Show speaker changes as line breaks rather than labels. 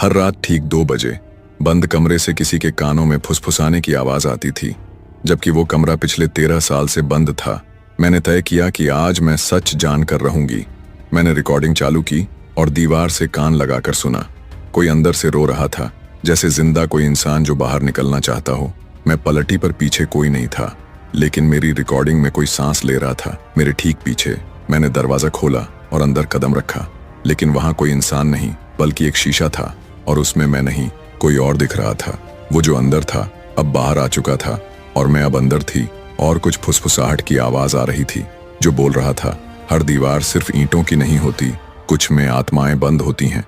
हर रात ठीक 2 बजे बंद कमरे से किसी के कानों में फुसफुसाने की आवाज आती थी, जबकि वो कमरा पिछले 13 साल से बंद था। मैंने तय किया कि आज मैं सच जानकर रहूंगी। मैंने रिकॉर्डिंग चालू की और दीवार से कान लगाकर सुना। कोई अंदर से रो रहा था, जैसे जिंदा कोई इंसान जो बाहर निकलना चाहता हो। मैं पलटी पर पीछे कोई नहीं था, लेकिन मेरी रिकॉर्डिंग में कोई सांस ले रहा था मेरे ठीक पीछे। मैंने दरवाजा खोला और अंदर कदम रखा, लेकिन वहां कोई इंसान नहीं बल्कि एक शीशा था, और उसमें मैं नहीं कोई और दिख रहा था। वो जो अंदर था अब बाहर आ चुका था और मैं अब अंदर थी, और कुछ फुसफुसाहट की आवाज आ रही थी जो बोल रहा था, हर दीवार सिर्फ ईंटों की नहीं होती, कुछ में आत्माएं बंद होती हैं।